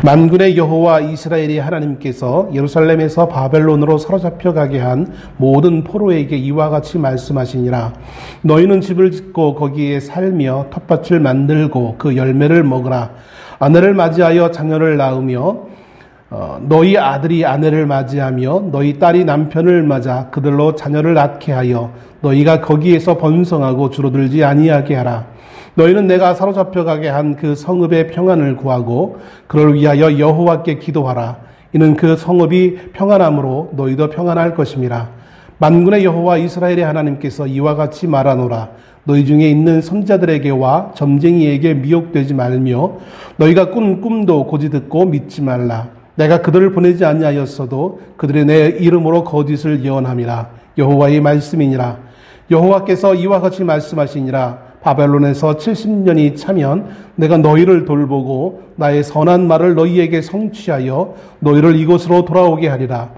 만군의 여호와 이스라엘의 하나님께서 예루살렘에서 바벨론으로 사로잡혀 가게 한 모든 포로에게 이와 같이 말씀하시니라. 너희는 집을 짓고 거기에 살며 텃밭을 만들고 그 열매를 먹으라. 아내를 맞이하여 자녀를 낳으며 너희 아들이 아내를 맞이하며 너희 딸이 남편을 맞아 그들로 자녀를 낳게 하여 너희가 거기에서 번성하고 줄어들지 아니하게 하라. 너희는 내가 사로잡혀 가게 한 그 성읍의 평안을 구하고 그를 위하여 여호와께 기도하라. 이는 그 성읍이 평안함으로 너희도 평안할 것임이라. 만군의 여호와 이스라엘의 하나님께서 이와 같이 말하노라. 너희 중에 있는 선자들에게와 점쟁이에게 미혹되지 말며 너희가 꾼 꿈도 고지 듣고 믿지 말라. 내가 그들을 보내지 아니하였어도 그들이 내 이름으로 거짓을 예언함이라. 여호와의 말씀이니라. 여호와께서 이와 같이 말씀하시니라. 바벨론에서 70년이 차면 내가 너희를 돌보고 나의 선한 말을 너희에게 성취하여 너희를 이곳으로 돌아오게 하리라.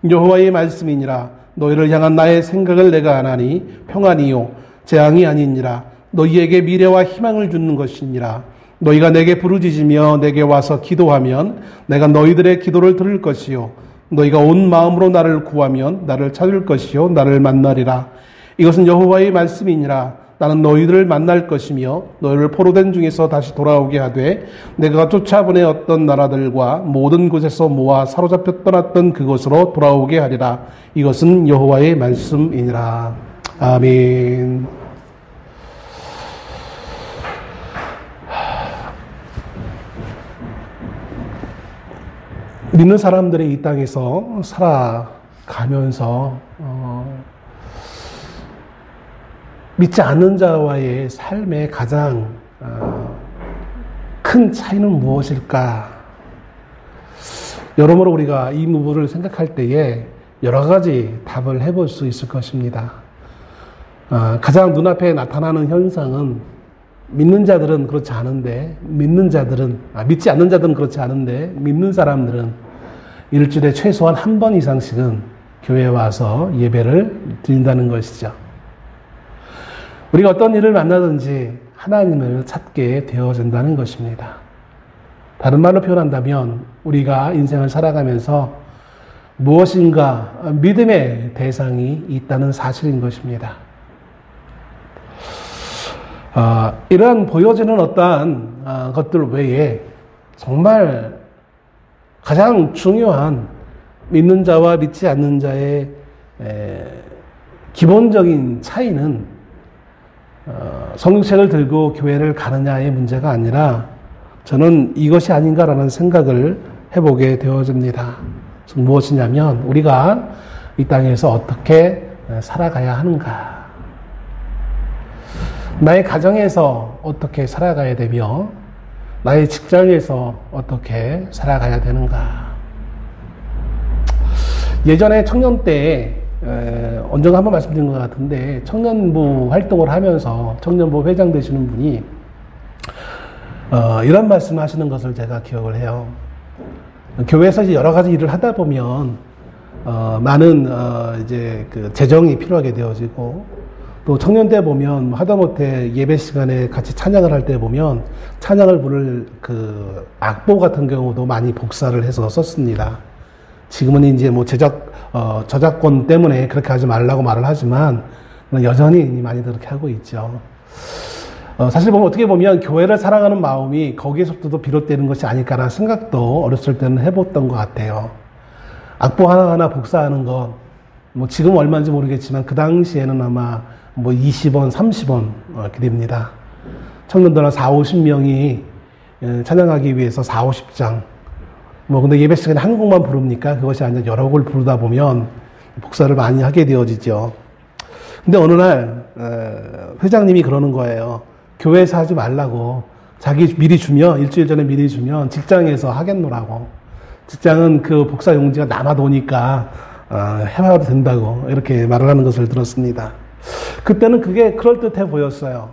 여호와의 말씀이니라. 너희를 향한 나의 생각을 내가 아나니 평안이요 재앙이 아니니라. 너희에게 미래와 희망을 주는 것이니라. 너희가 내게 부르짖으며 내게 와서 기도하면 내가 너희들의 기도를 들을 것이요 너희가 온 마음으로 나를 구하면 나를 찾을 것이요 나를 만나리라. 이것은 여호와의 말씀이니라. 나는 너희들을 만날 것이며 너희를 포로된 중에서 다시 돌아오게 하되 내가 쫓아보내었던 나라들과 모든 곳에서 모아 사로잡혀 떠났던 그곳으로 돌아오게 하리라. 이것은 여호와의 말씀이니라. 아멘. 믿는 사람들이 이 땅에서 살아가면서 믿지 않는 자와의 삶의 가장 큰 차이는 무엇일까? 여러모로 우리가 이 부분을 생각할 때에 여러 가지 답을 해볼 수 있을 것입니다. 가장 눈앞에 나타나는 현상은 믿는 자들은 그렇지 않은데 믿지 않는 자들은 그렇지 않은데 믿는 사람들은 일주일에 최소한 한 번 이상씩은 교회에 와서 예배를 드린다는 것이죠. 우리가 어떤 일을 만나든지 하나님을 찾게 되어진다는 것입니다. 다른 말로 표현한다면 우리가 인생을 살아가면서 무엇인가 믿음의 대상이 있다는 사실인 것입니다. 이러한 보여지는 어떠한 것들 외에 정말 가장 중요한 믿는 자와 믿지 않는 자의 기본적인 차이는 성경책을 들고 교회를 가느냐의 문제가 아니라 저는 이것이 아닌가라는 생각을 해보게 되어집니다. 무엇이냐면 우리가 이 땅에서 어떻게 살아가야 하는가, 나의 가정에서 어떻게 살아가야 되며 나의 직장에서 어떻게 살아가야 되는가. 예전에 청년 때 언젠가 한번 말씀드린 것 같은데 청년부 활동을 하면서 청년부 회장 되시는 분이 이런 말씀을 하시는 것을 제가 기억을 해요. 교회에서 이제 여러 가지 일을 하다 보면 많은 이제 그 재정이 필요하게 되어지고 또 청년 때 보면 하다못해 예배 시간에 같이 찬양을 할 때 보면 찬양을 부를 그 악보 같은 경우도 많이 복사를 해서 썼습니다. 지금은 이제 뭐 저작권 때문에 그렇게 하지 말라고 말을 하지만 여전히 많이들 그렇게 하고 있죠. 사실 보면 어떻게 보면 교회를 사랑하는 마음이 거기에서부터 비롯되는 것이 아닐까라는 생각도 어렸을 때는 해봤던 것 같아요. 악보 하나하나 복사하는 것, 뭐 지금 얼마인지 모르겠지만 그 당시에는 아마 뭐 20원, 30원 이렇게 됩니다. 청년들 한 4, 50명이 찬양하기 위해서 4, 50장. 근데 예배 시간에 한 곡만 부릅니까? 그것이 아니라 여러 곡을 부르다 보면 복사를 많이 하게 되어지죠. 근데 어느 날, 회장님이 그러는 거예요. 교회에서 하지 말라고. 자기 미리 주면, 일주일 전에 미리 주면 직장에서 하겠노라고. 직장은 그 복사 용지가 남아도니까, 해봐도 된다고. 이렇게 말을 하는 것을 들었습니다. 그때는 그게 그럴듯해 보였어요.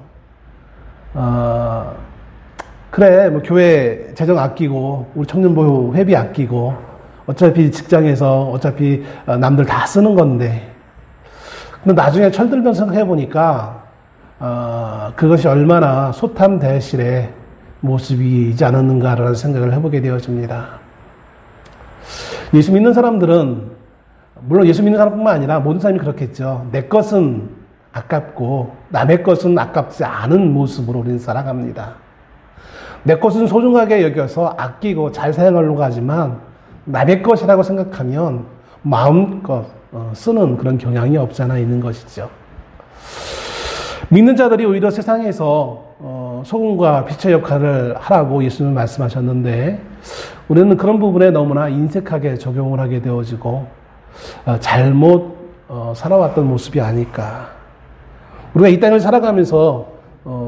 그래, 뭐, 교회 재정 아끼고, 우리 청년부 회비 아끼고, 어차피 직장에서 어차피 남들 다 쓰는 건데. 근데 나중에 철들면서 생각해보니까, 그것이 얼마나 소탐대실에 모습이지 않았는가라는 생각을 해보게 되어집니다. 예수 믿는 사람들은, 물론 예수 믿는 사람뿐만 아니라 모든 사람이 그렇겠죠. 내 것은 아깝고 남의 것은 아깝지 않은 모습으로 우리는 살아갑니다. 내 것은 소중하게 여겨서 아끼고 잘 사용하려고 하지만 남의 것이라고 생각하면 마음껏 쓰는 그런 경향이 없지 않아 있는 것이죠. 믿는 자들이 오히려 세상에서 소금과 빛의 역할을 하라고 예수님은 말씀하셨는데, 우리는 그런 부분에 너무나 인색하게 적용을 하게 되어지고 잘못 살아왔던 모습이 아닐까. 우리가 이 땅을 살아가면서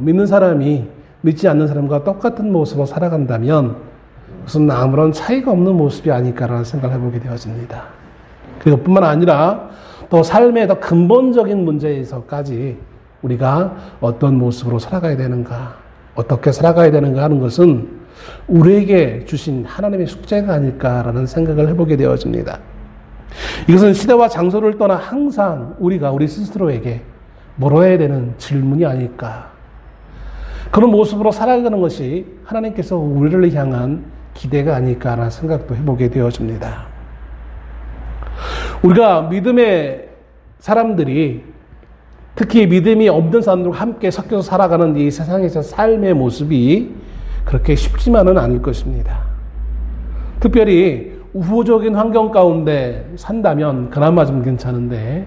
믿는 사람이 믿지 않는 사람과 똑같은 모습으로 살아간다면 그것은 아무런 차이가 없는 모습이 아닐까라는 생각을 해보게 되어집니다. 그리고 뿐만 아니라 또 삶의 더 근본적인 문제에서까지 우리가 어떤 모습으로 살아가야 되는가, 어떻게 살아가야 되는가 하는 것은 우리에게 주신 하나님의 숙제가 아닐까라는 생각을 해보게 되어집니다. 이것은 시대와 장소를 떠나 항상 우리가 우리 스스로에게 물어야 되는 질문이 아닐까. 그런 모습으로 살아가는 것이 하나님께서 우리를 향한 기대가 아닐까라는 생각도 해보게 되어집니다. 우리가 믿음의 사람들이, 특히 믿음이 없는 사람들과 함께 섞여서 살아가는 이 세상에서 삶의 모습이 그렇게 쉽지만은 않을 것입니다. 특별히 우호적인 환경 가운데 산다면 그나마 좀 괜찮은데,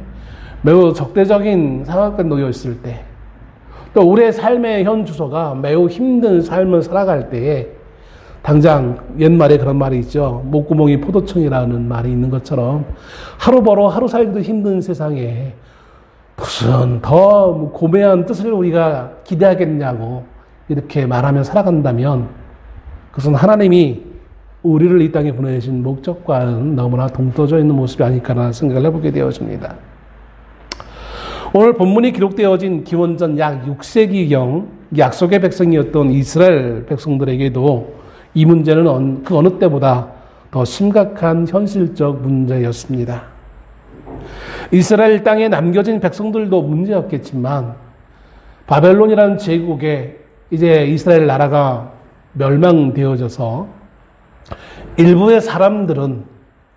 매우 적대적인 상황에 놓여 있을 때, 또 우리의 삶의 현 주소가 매우 힘든 삶을 살아갈 때에, 당장 옛말에 그런 말이 있죠. 목구멍이 포도청이라는 말이 있는 것처럼 하루 벌어 하루 살기도 힘든 세상에 무슨 더 고매한 뜻을 우리가 기대하겠냐고 이렇게 말하며 살아간다면 그것은 하나님이 우리를 이 땅에 보내신 목적과는 너무나 동떨어져 있는 모습이 아닐까라는 생각을 해보게 되어집니다. 오늘 본문이 기록되어진 기원전 약 6세기경 약속의 백성이었던 이스라엘 백성들에게도 이 문제는 그 어느 때보다 더 심각한 현실적 문제였습니다. 이스라엘 땅에 남겨진 백성들도 문제였겠지만 바벨론이라는 제국에 이제 이스라엘 나라가 멸망되어져서 일부의 사람들은,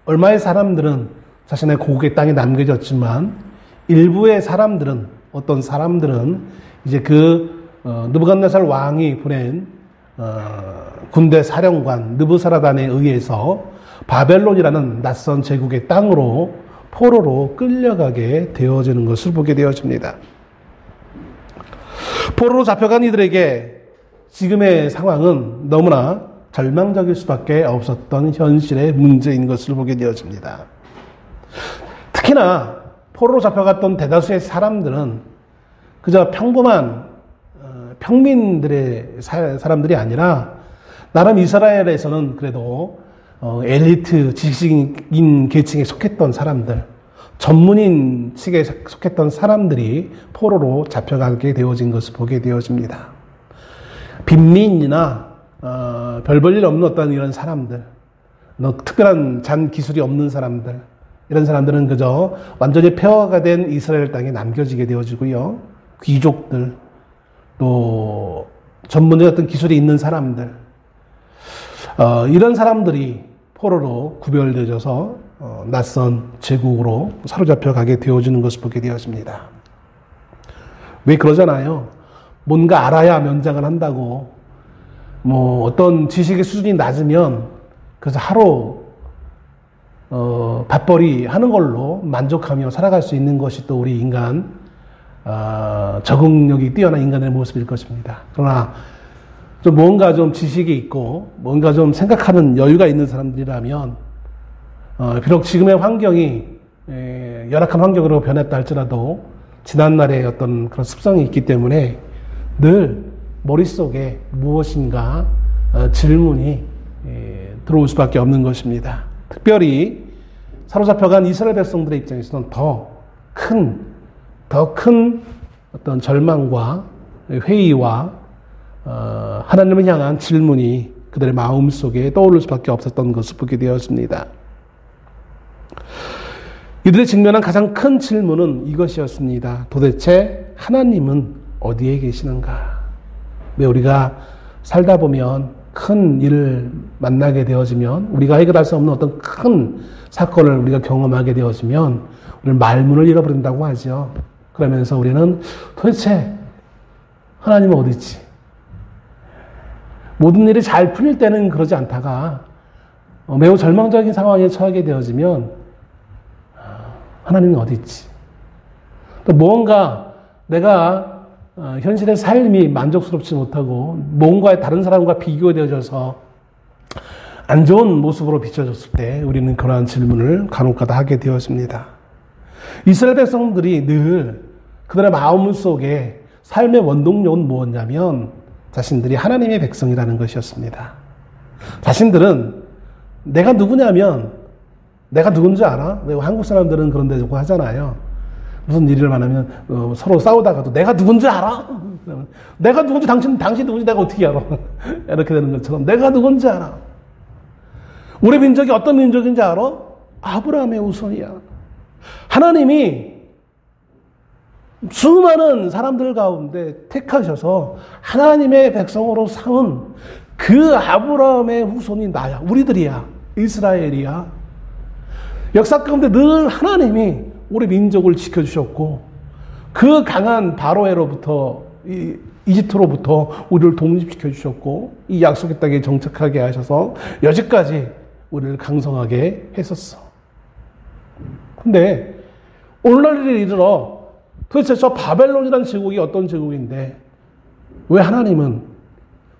얼마의 사람들은 자신의 고국의 땅에 남겨졌지만 일부의 사람들은, 어떤 사람들은 이제 느부갓네살 왕이 보낸 군대 사령관 느부사라단에 의해서 바벨론이라는 낯선 제국의 땅으로 포로로 끌려가게 되어지는 것을 보게 되어집니다. 포로로 잡혀간 이들에게 지금의 상황은 너무나 절망적일 수밖에 없었던 현실의 문제인 것을 보게 되어집니다. 특히나 포로로 잡혀갔던 대다수의 사람들은 그저 평범한 평민들의 사람들이 아니라 나름 이스라엘에서는 그래도 엘리트 지식인 계층에 속했던 사람들, 전문인 측에 속했던 사람들이 포로로 잡혀가게 되어진 것을 보게 되어집니다. 빈민이나 별 볼 일 없는 어떤 이런 사람들, 특별한 잔 기술이 없는 사람들, 이런 사람들은 그저 완전히 폐허가 된 이스라엘 땅에 남겨지게 되어지고요. 귀족들, 또 전문의 어떤 기술이 있는 사람들, 이런 사람들이 포로로 구별되어져서 낯선 제국으로 사로잡혀 가게 되어지는 것을 보게 되어집니다. 왜 그러잖아요. 뭔가 알아야 면장을 한다고, 어떤 지식의 수준이 낮으면 그래서 하루 밥벌이 하는 걸로 만족하며 살아갈 수 있는 것이 또 우리 인간 적응력이 뛰어난 인간의 모습일 것입니다. 그러나 좀 뭔가 좀 지식이 있고 뭔가 좀 생각하는 여유가 있는 사람들이라면 비록 지금의 환경이 열악한 환경으로 변했다 할지라도 지난날의 어떤 그런 습성이 있기 때문에 늘 머릿속에 무엇인가 질문이 들어올 수밖에 없는 것입니다. 특별히 사로잡혀간 이스라엘 백성들의 입장에서는 더 큰 어떤 절망과 회의와 하나님을 향한 질문이 그들의 마음속에 떠오를 수밖에 없었던 것을 보게 되었습니다. 이들이 직면한 가장 큰 질문은 이것이었습니다. 도대체 하나님은 어디에 계시는가? 왜 우리가 살다 보면 큰 일을 만나게 되어지면 우리가 해결할 수 없는 어떤 큰 사건을 우리가 경험하게 되어지면 우리는 말문을 잃어버린다고 하죠. 그러면서 우리는 도대체 하나님은 어디 있지? 모든 일이 잘 풀릴 때는 그러지 않다가 매우 절망적인 상황에 처하게 되어지면 하나님은 어디 있지? 또 무언가 내가 현실의 삶이 만족스럽지 못하고 뭔가 다른 사람과 비교되어져서 안 좋은 모습으로 비춰졌을 때 우리는 그러한 질문을 간혹가다 하게 되었습니다. 이스라엘 백성들이 늘 그들의 마음 속에 삶의 원동력은 무엇이냐면 자신들이 하나님의 백성이라는 것이었습니다. 자신들은 내가 누구냐면 내가 누군지 알아? 한국 사람들은 그런 데 자꾸 하잖아요. 무슨 일을 만나면 서로 싸우다가도 내가 누군지 알아? 내가 누군지 당신 누군지 내가 어떻게 알아? 이렇게 되는 것처럼 내가 누군지 알아. 우리 민족이 어떤 민족인지 알아? 아브라함의 후손이야. 하나님이 수많은 사람들 가운데 택하셔서 하나님의 백성으로 삼은 그 아브라함의 후손이 나야. 우리들이야. 이스라엘이야. 역사 가운데 늘 하나님이 우리 민족을 지켜주셨고 그 강한 바로에로부터 이집트로부터 우리를 독립시켜 주셨고 이 약속의 땅에 정착하게 하셔서 여지까지 우리를 강성하게 했었어. 근데 오늘날에 이르러 도대체 저 바벨론이라는 제국이 어떤 제국인데 왜 하나님은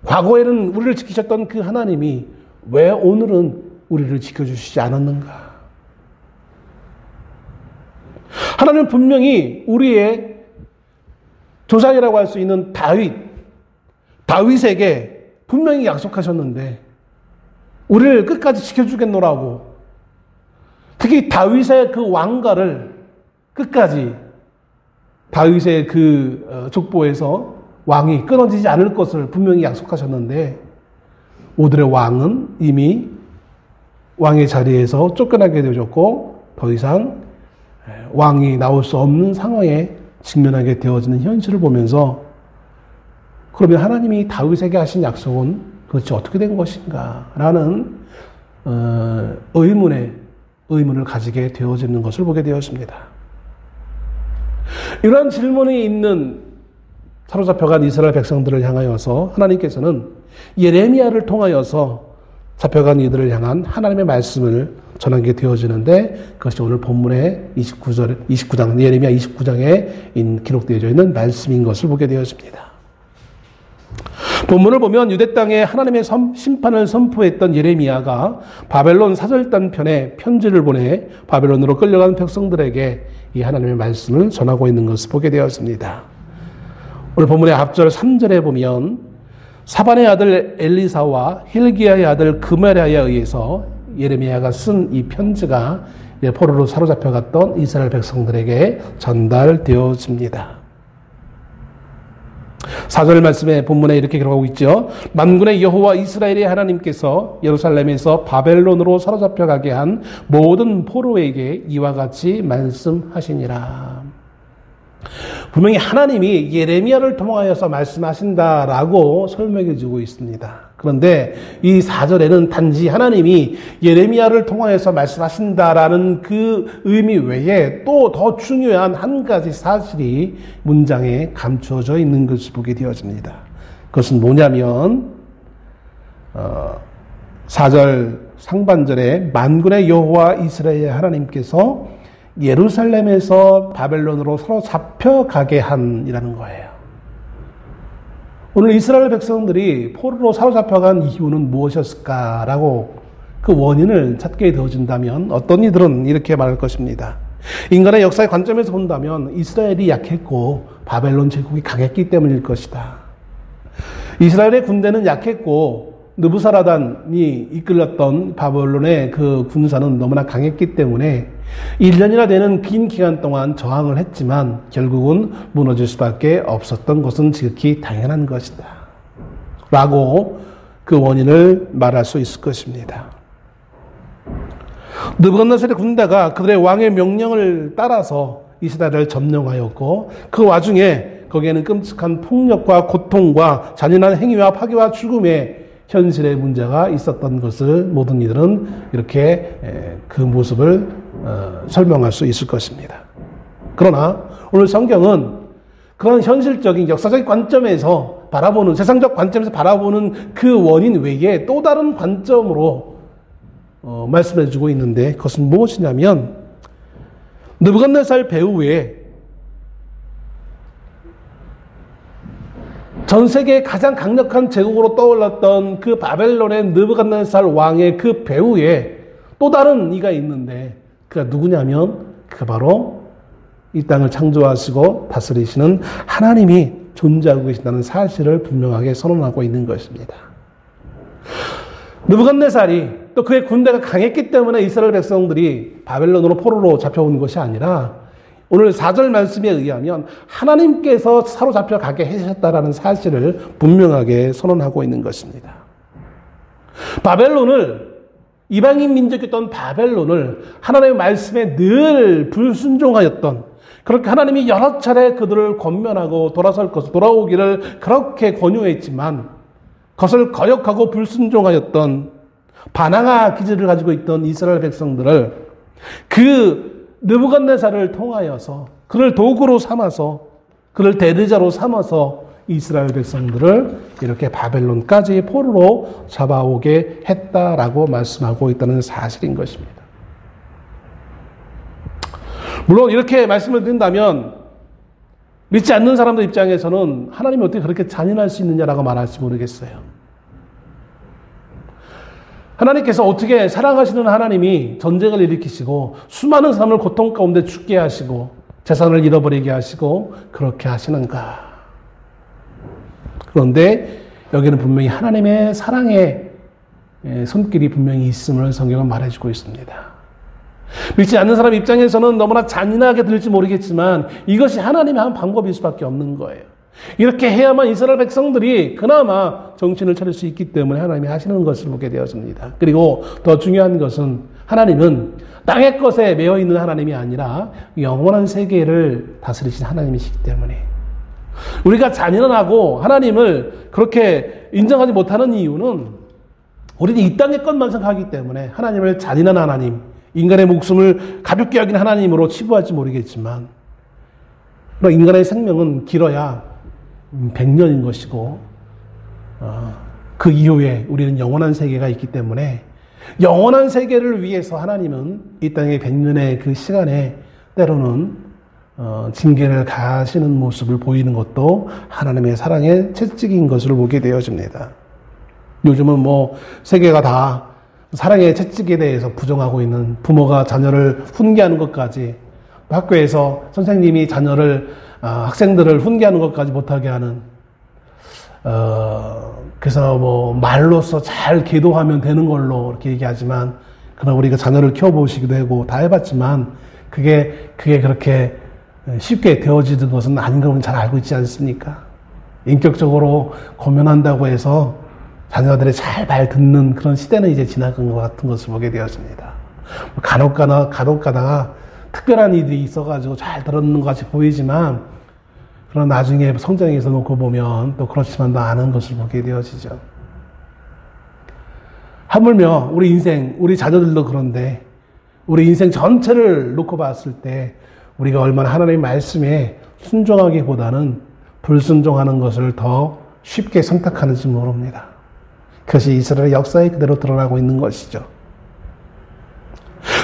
과거에는 우리를 지키셨던 그 하나님이 왜 오늘은 우리를 지켜주시지 않았는가? 하나님은 분명히 우리의 조상이라고 할 수 있는 다윗에게 분명히 약속하셨는데 우리를 끝까지 지켜주겠노라고 특히 다윗의 그 왕가를 끝까지 다윗의 그 족보에서 왕이 끊어지지 않을 것을 분명히 약속하셨는데 오늘의 왕은 이미 왕의 자리에서 쫓겨나게 되어졌고 더 이상 왕이 나올 수 없는 상황에 직면하게 되어지는 현실을 보면서 그러면 하나님이 다윗에게 하신 약속은 도대체 어떻게 된 것인가 라는 의문을 가지게 되어지는 것을 보게 되었습니다. 이러한 질문이 있는 사로잡혀간 이스라엘 백성들을 향하여서 하나님께서는 예레미야를 통하여서 잡혀간 이들을 향한 하나님의 말씀을 전하게 되어지는데 그것이 오늘 본문의 29장 예레미야 29장에 기록되어져 있는 말씀인 것을 보게 되었습니다. 본문을 보면 유대 땅에 하나님의 심판을 선포했던 예레미야가 바벨론 사절단 편에 편지를 보내 바벨론으로 끌려간 백성들에게 이 하나님의 말씀을 전하고 있는 것을 보게 되었습니다. 오늘 본문의 앞절 3절에 보면 사반의 아들 엘리사와 힐기야의 아들 그메라에 의해서 예레미야가 쓴 이 편지가 포로로 사로잡혀갔던 이스라엘 백성들에게 전달되어집니다. 4절 말씀에 본문에 이렇게 기록하고 있죠. 만군의 여호와 이스라엘의 하나님께서 예루살렘에서 바벨론으로 사로잡혀가게 한 모든 포로에게 이와 같이 말씀하시니라. 분명히 하나님이 예레미야를 통하여서 말씀하신다라고 설명해 주고 있습니다. 그런데 이 4절에는 단지 하나님이 예레미야를 통하여서 말씀하신다라는 그 의미 외에 또 더 중요한 한 가지 사실이 문장에 감추어져 있는 것을 보게 되어집니다. 그것은 뭐냐면 4절 상반절에 만군의 여호와 이스라엘 하나님께서 예루살렘에서 바벨론으로 사로잡혀가게 한이라는 거예요. 오늘 이스라엘 백성들이 포로로 사로잡혀간 이유는 무엇이었을까라고 그 원인을 찾게 되어진다면 어떤 이들은 이렇게 말할 것입니다. 인간의 역사의 관점에서 본다면 이스라엘이 약했고 바벨론 제국이 강했기 때문일 것이다. 이스라엘의 군대는 약했고 느부사라단이 이끌었던 바벨론의 그 군사는 너무나 강했기 때문에 1년이나 되는 긴 기간 동안 저항을 했지만 결국은 무너질 수밖에 없었던 것은 지극히 당연한 것이다. 라고 그 원인을 말할 수 있을 것입니다. 느부갓네살의 군대가 그들의 왕의 명령을 따라서 이스라엘을 점령하였고 그 와중에 거기에는 끔찍한 폭력과 고통과 잔인한 행위와 파괴와 죽음의 현실의 문제가 있었던 것을 모든 이들은 이렇게 그 모습을 설명할 수 있을 것입니다. 그러나 오늘 성경은 그런 현실적인 역사적인 관점에서 바라보는, 세상적 관점에서 바라보는 그 원인 외에 또 다른 관점으로 말씀해 주고 있는데, 그것은 무엇이냐면 느부갓네살 배후에 전 세계의 가장 강력한 제국으로 떠올랐던 그 바벨론의 느부갓네살 왕의 그 배후에 또 다른 이가 있는데, 그가 누구냐면 그 바로 이 땅을 창조하시고 다스리시는 하나님이 존재하고 계신다는 사실을 분명하게 선언하고 있는 것입니다. 느부갓네살이 또 그의 군대가 강했기 때문에 이스라엘 백성들이 바벨론으로 포로로 잡혀온 것이 아니라 오늘 4절 말씀에 의하면 하나님께서 사로잡혀 가게 하셨다라는 사실을 분명하게 선언하고 있는 것입니다. 바벨론을, 이방인 민족이었던 바벨론을 하나님의 말씀에 늘 불순종하였던, 그렇게 하나님이 여러 차례 그들을 권면하고 돌아오기를 그렇게 권유했지만 그것을 거역하고 불순종하였던 반항아 기질을 가지고 있던 이스라엘 백성들을 그 느부갓네살을 통하여서 그를 도구로 삼아서, 그를 대리자로 삼아서 이스라엘 백성들을 이렇게 바벨론까지 포로로 잡아오게 했다라고 말씀하고 있다는 사실인 것입니다. 물론 이렇게 말씀을 드린다면 믿지 않는 사람들 입장에서는 하나님이 어떻게 그렇게 잔인할 수 있느냐라고 말할지 모르겠어요. 하나님께서 어떻게 사랑하시는 하나님이 전쟁을 일으키시고 수많은 사람을 고통 가운데 죽게 하시고 재산을 잃어버리게 하시고 그렇게 하시는가? 그런데 여기는 분명히 하나님의 사랑의 손길이 분명히 있음을 성경은 말해주고 있습니다. 믿지 않는 사람 입장에서는 너무나 잔인하게 들릴지 모르겠지만 이것이 하나님이 한 방법일 수밖에 없는 거예요. 이렇게 해야만 이스라엘 백성들이 그나마 정신을 차릴 수 있기 때문에 하나님이 하시는 것을 보게 되었습니다. 그리고 더 중요한 것은 하나님은 땅의 것에 매여 있는 하나님이 아니라 영원한 세계를 다스리신 하나님이시기 때문에 우리가 잔인하고 하나님을 그렇게 인정하지 못하는 이유는 우리는 이 땅의 것만 생각하기 때문에 하나님을 잔인한 하나님, 인간의 목숨을 가볍게 여긴 하나님으로 치부할지 모르겠지만 인간의 생명은 길어야 100년인 것이고 그 이후에 우리는 영원한 세계가 있기 때문에 영원한 세계를 위해서 하나님은 이 땅의 100년의 그 시간에 때로는 징계를 가하시는 모습을 보이는 것도 하나님의 사랑의 채찍인 것을 보게 되어집니다. 요즘은 세계가 다 사랑의 채찍에 대해서 부정하고 있는, 부모가 자녀를 훈계하는 것까지, 학교에서 선생님이 자녀를 학생들을 훈계하는 것까지 못하게 하는, 그래서 말로써 잘 계도하면 되는 걸로 이렇게 얘기하지만, 그러나 우리가 자녀를 키워보시기도 하고 다 해봤지만 그게 그렇게 쉽게 되어지는 것은 아닌 걸 잘 알고 있지 않습니까? 인격적으로 고면한다고 해서 자녀들이 잘 말 듣는 그런 시대는 이제 지나간 것 같은 것을 보게 되었습니다. 간혹 가다가 특별한 일이 있어가지고 잘 들었는 것 같이 보이지만, 그러나 나중에 성장해서 놓고 보면 또 그렇지만도 않은 것을 보게 되어지죠. 하물며 우리 인생, 우리 자녀들도 그런데 우리 인생 전체를 놓고 봤을 때 우리가 얼마나 하나님의 말씀에 순종하기보다는 불순종하는 것을 더 쉽게 선택하는지 모릅니다. 그것이 이스라엘의 역사에 그대로 드러나고 있는 것이죠.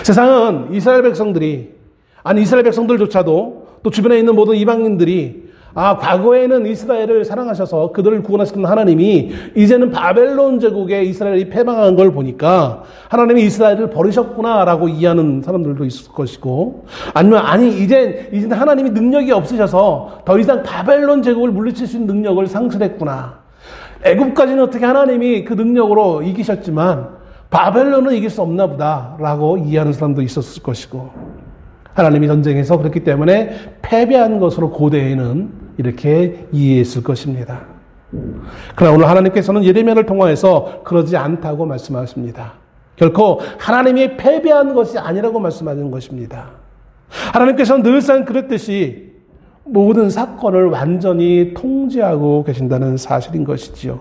세상은 이스라엘 백성들조차도 또 주변에 있는 모든 이방인들이 과거에는 이스라엘을 사랑하셔서 그들을 구원하시는 하나님이 이제는 바벨론 제국에 이스라엘이 패망한 걸 보니까 하나님이 이스라엘을 버리셨구나라고 이해하는 사람들도 있을 것이고, 아니면 이제 하나님이 능력이 없으셔서 더 이상 바벨론 제국을 물리칠 수 있는 능력을 상실했구나. 애굽까지는 어떻게 하나님이 그 능력으로 이기셨지만 바벨론은 이길 수 없나 보다라고 이해하는 사람도 있었을 것이고, 하나님이 전쟁에서 그렇기 때문에 패배한 것으로 고대에는 이렇게 이해했을 것입니다. 그러나 오늘 하나님께서는 예레미야를 통하여서 그러지 않다고 말씀하십니다. 결코 하나님이 패배한 것이 아니라고 말씀하는 것입니다. 하나님께서는 늘상 그랬듯이 모든 사건을 완전히 통제하고 계신다는 사실인 것이지요.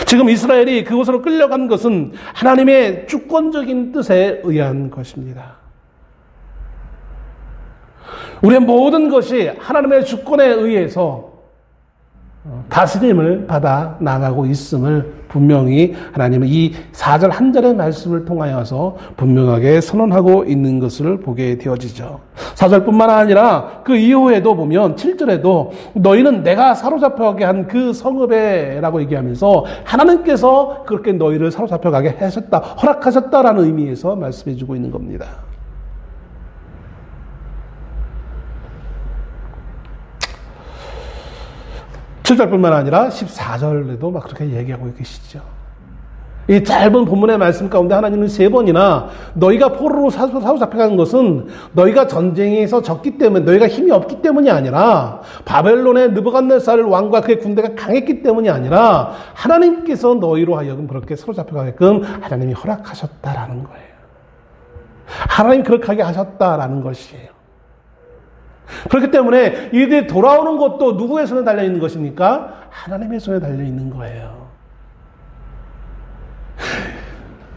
지금 이스라엘이 그곳으로 끌려간 것은 하나님의 주권적인 뜻에 의한 것입니다. 우리의 모든 것이 하나님의 주권에 의해서 다스림을 받아 나가고 있음을 분명히 하나님은 이 4절 한 절의 말씀을 통하여서 분명하게 선언하고 있는 것을 보게 되어지죠. 4절뿐만 아니라 그 이후에도 보면 7절에도 너희는 내가 사로잡혀가게 한 그 성읍에 라고 얘기하면서 하나님께서 그렇게 너희를 사로잡혀가게 하셨다, 허락하셨다라는 의미에서 말씀해 주고 있는 겁니다. 칠 절뿐만 아니라 14절에도 막 그렇게 얘기하고 계시죠. 이 짧은 본문의 말씀 가운데 하나님은 3번이나 너희가 포로로 사로잡혀간 것은 너희가 전쟁에서 졌기 때문에, 너희가 힘이 없기 때문이 아니라 바벨론의 느부갓네살 왕과 그의 군대가 강했기 때문이 아니라 하나님께서 너희로 하여금 그렇게 사로잡혀가게끔 하나님이 허락하셨다라는 거예요. 하나님이 그렇게 하게 하셨다라는 것이에요. 그렇기 때문에 이들이 돌아오는 것도 누구의 손에 달려있는 것입니까? 하나님의 손에 달려있는 거예요.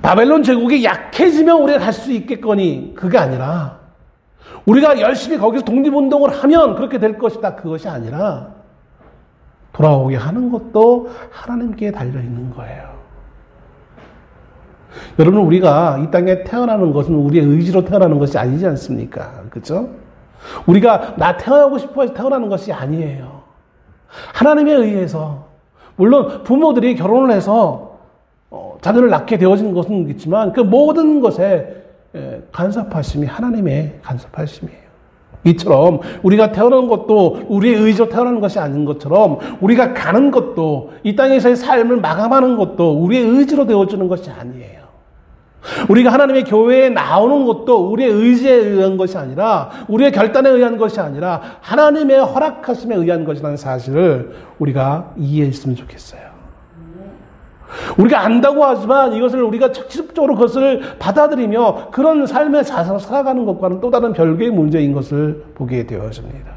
바벨론 제국이 약해지면 우리가 갈 수 있겠거니 그게 아니라 우리가 열심히 거기서 독립운동을 하면 그렇게 될 것이다, 그것이 아니라 돌아오게 하는 것도 하나님께 달려있는 거예요. 여러분, 우리가 이 땅에 태어나는 것은 우리의 의지로 태어나는 것이 아니지 않습니까? 그렇죠? 우리가 나 태어나고 싶어 해서 태어나는 것이 아니에요. 하나님에 의해서, 물론 부모들이 결혼을 해서 자녀를 낳게 되어진 것은 있지만 그 모든 것에 간섭하심이 하나님의 간섭하심이에요. 이처럼 우리가 태어난 것도 우리의 의지로 태어나는 것이 아닌 것처럼 우리가 가는 것도, 이 땅에서의 삶을 마감하는 것도 우리의 의지로 되어주는 것이 아니에요. 우리가 하나님의 교회에 나오는 것도 우리의 의지에 의한 것이 아니라, 우리의 결단에 의한 것이 아니라 하나님의 허락하심에 의한 것이라는 사실을 우리가 이해했으면 좋겠어요. 우리가 안다고 하지만 이것을 우리가 적극적으로 그것을 받아들이며 그런 삶의 자세로 살아가는 것과는 또 다른 별개의 문제인 것을 보게 되어집니다.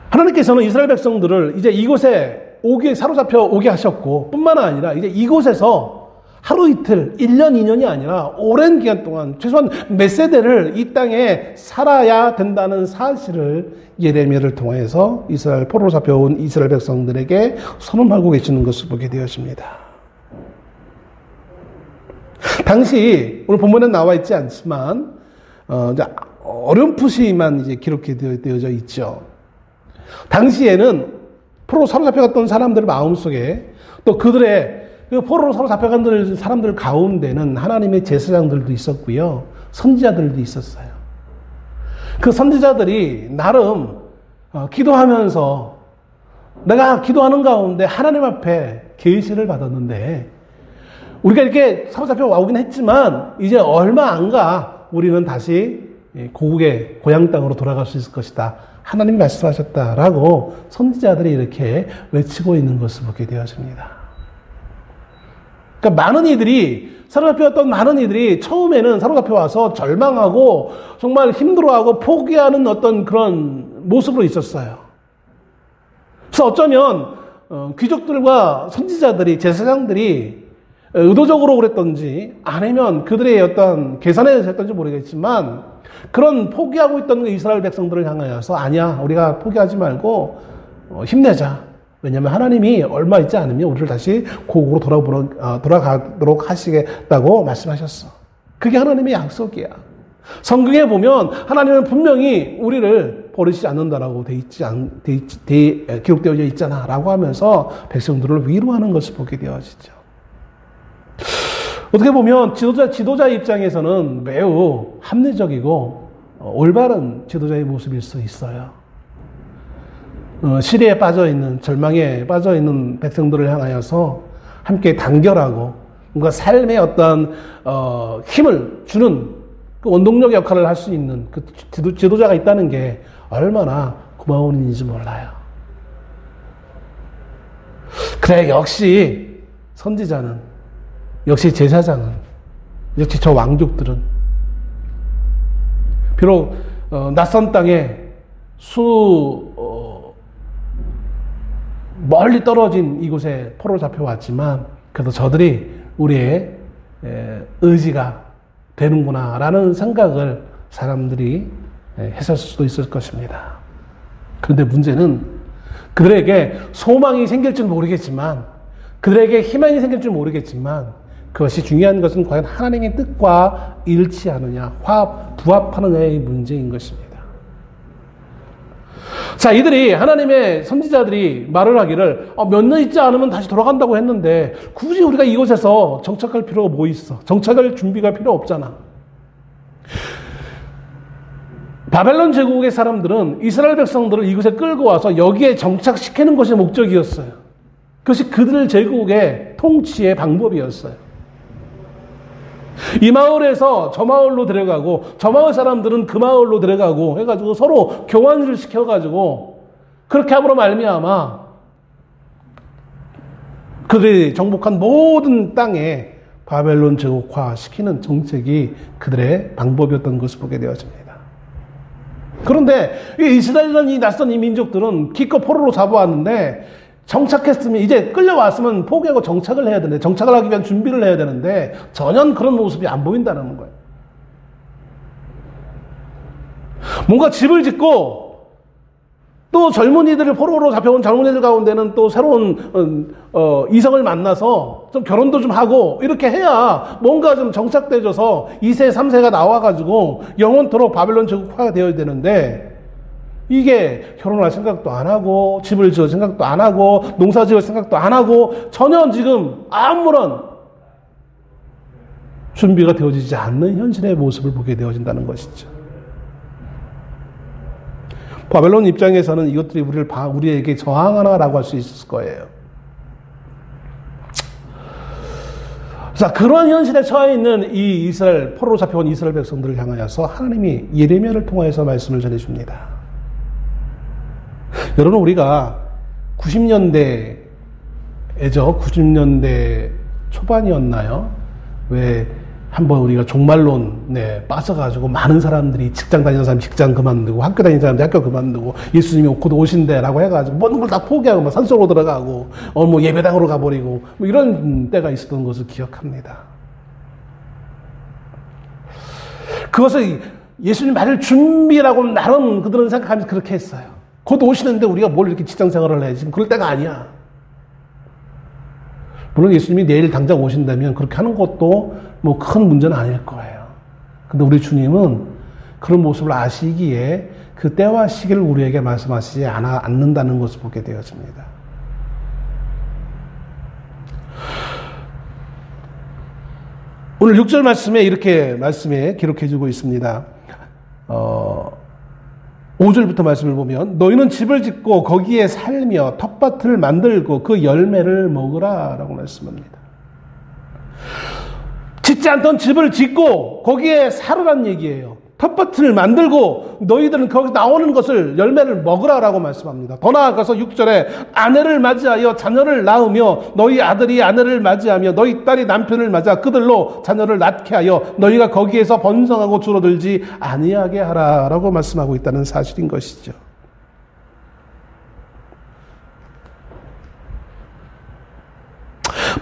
하나님께서는 이스라엘 백성들을 이제 이곳에 사로잡혀 오게 하셨고, 뿐만 아니라 이제 이곳에서 하루 이틀, 1년, 2년이 아니라 오랜 기간 동안 최소한 몇 세대를 이 땅에 살아야 된다는 사실을 예레미야를 통해서 이스라엘 포로로 잡혀온 이스라엘 백성들에게 선언하고 계시는 것을 보게 되었습니다. 당시 오늘 본문에 나와 있지 않지만 어렴풋이만 이제 기록되어져 있죠. 당시에는 포로로 사로잡혀갔던 사람들의 마음속에, 또 그들의 그 포로로 사로잡혀간 사람들 가운데는 하나님의 제사장들도 있었고요, 선지자들도 있었어요. 그 선지자들이 나름 기도하면서, 내가 기도하는 가운데 하나님 앞에 계시를 받았는데, 우리가 이렇게 사로잡혀 오긴 했지만 이제 얼마 안 가 우리는 다시 고국의 고향 땅으로 돌아갈 수 있을 것이다, 하나님이 말씀하셨다라고 선지자들이 이렇게 외치고 있는 것을 보게 되어집니다. 그러니까 사로잡혀왔던 많은 이들이 처음에는 사로잡혀 와서 절망하고 정말 힘들어하고 포기하는 어떤 그런 모습으로 있었어요. 그래서 어쩌면 귀족들과 선지자들이, 제사장들이 의도적으로 그랬던지 아니면 그들의 어떤 계산에 의해서 했던지 모르겠지만, 그런 포기하고 있던 이스라엘 백성들을 향하여서 아니야, 우리가 포기하지 말고 힘내자. 왜냐하면 하나님이 얼마 있지 않으면 우리를 다시 고국으로 돌아가도록 하시겠다고 말씀하셨어. 그게 하나님의 약속이야. 성경에 보면 하나님은 분명히 우리를 버리지 않는다라고 기록되어 있잖아 라고 하면서 백성들을 위로하는 것을 보게 되어지죠. 어떻게 보면 지도자의 입장에서는 매우 합리적이고 올바른 지도자의 모습일 수 있어요. 시리에 빠져있는, 절망에 빠져있는 백성들을 향하여서 함께 단결하고 뭔가 삶의 어떤 힘을 주는 그 원동력 역할을 할 수 있는 그 지도자가 있다는 게 얼마나 고마운 일인지 몰라요. 그래, 역시 선지자는, 역시 제사장은, 역시 저 왕족들은 비록 낯선 땅에 멀리 떨어진 이곳에 포로 잡혀왔지만 그래도 저들이 우리의 의지가 되는구나라는 생각을 사람들이 했을 수도 있을 것입니다. 그런데 문제는 그들에게 소망이 생길지는 모르겠지만, 그들에게 희망이 생길지는 모르겠지만, 그것이 중요한 것은 과연 하나님의 뜻과 일치하느냐, 부합하느냐의 문제인 것입니다. 자, 이들이, 하나님의 선지자들이 말을 하기를 몇 년 있지 않으면 다시 돌아간다고 했는데 굳이 우리가 이곳에서 정착할 필요가 뭐 있어? 정착할 준비가 필요 없잖아. 바벨론 제국의 사람들은 이스라엘 백성들을 이곳에 끌고 와서 여기에 정착시키는 것이 목적이었어요. 그것이 그들 제국의 통치의 방법이었어요. 이 마을에서 저 마을로 데려가고 저 마을 사람들은 그 마을로 데려가고 해가지고 서로 교환을 시켜가지고 그렇게 함으로 말미암아 그들이 정복한 모든 땅에 바벨론 제국화시키는 정책이 그들의 방법이었던 것을 보게 되어집니다. 그런데 이스라엘이라는 이 낯선 이 민족들은 기껏 포로로 잡아왔는데 정착했으면, 이제 끌려왔으면 포기하고 정착을 해야 되는데, 정착을 하기 위한 준비를 해야 되는데 전혀 그런 모습이 안 보인다는 거예요. 뭔가 집을 짓고 또 젊은이들을, 포로로 잡혀온 젊은이들 가운데는 또 새로운 이성을 만나서 좀 결혼도 좀 하고 이렇게 해야 뭔가 좀 정착되어서 2세, 3세가 나와가지고 영원토록 바벨론 제국화가 되어야 되는데, 이게 결혼할 생각도 안 하고 집을 지을 생각도 안 하고 농사 지을 생각도 안 하고 전혀 지금 아무런 준비가 되어지지 않는 현실의 모습을 보게 되어진다는 것이죠. 바벨론 입장에서는 이것들이 우리에게 저항하나라고 할 수 있을 거예요. 자, 그러한 현실에 처해 있는 이 이스라엘, 포로로 잡혀온 이스라엘 백성들을 향하여서 하나님이 예레미야를 통하여서 말씀을 전해줍니다. 여러분, 우리가 90년대에죠. 90년대 초반이었나요? 왜 한번 우리가 종말론에 빠져가지고 많은 사람들이 직장 다니는 사람이 직장 그만두고 학교 다니는 사람들이 학교 그만두고 예수님이 곧 오신대라고 해가지고 모든 걸 다 포기하고 막 산속으로 들어가고 뭐 예배당으로 가버리고 뭐 이런 때가 있었던 것을 기억합니다. 그것을 예수님 맞을 준비라고 나름 그들은 생각하면서 그렇게 했어요. 곧 오시는데 우리가 뭘 이렇게 직장 생활을 해? 지금 그럴 때가 아니야. 물론 예수님이 내일 당장 오신다면 그렇게 하는 것도 뭐 큰 문제는 아닐 거예요. 근데 우리 주님은 그런 모습을 아시기에 그 때와 시기를 우리에게 말씀하시지 않는다는 것을 보게 되어집니다. 오늘 6절 말씀에 이렇게 말씀에 기록해주고 있습니다. 5절부터 말씀을 보면 너희는 집을 짓고 거기에 살며 텃밭을 만들고 그 열매를 먹으라 라고 말씀합니다. 짓지 않던 집을 짓고 거기에 살으란 얘기예요. 텃밭을 만들고 너희들은 거기 나오는 것을 열매를 먹으라 라고 말씀합니다. 더 나아가서 6절에 아내를 맞이하여 자녀를 낳으며 너희 아들이 아내를 맞이하며 너희 딸이 남편을 맞아 그들로 자녀를 낳게 하여 너희가 거기에서 번성하고 줄어들지 아니하게 하라 라고 말씀하고 있다는 사실인 것이죠.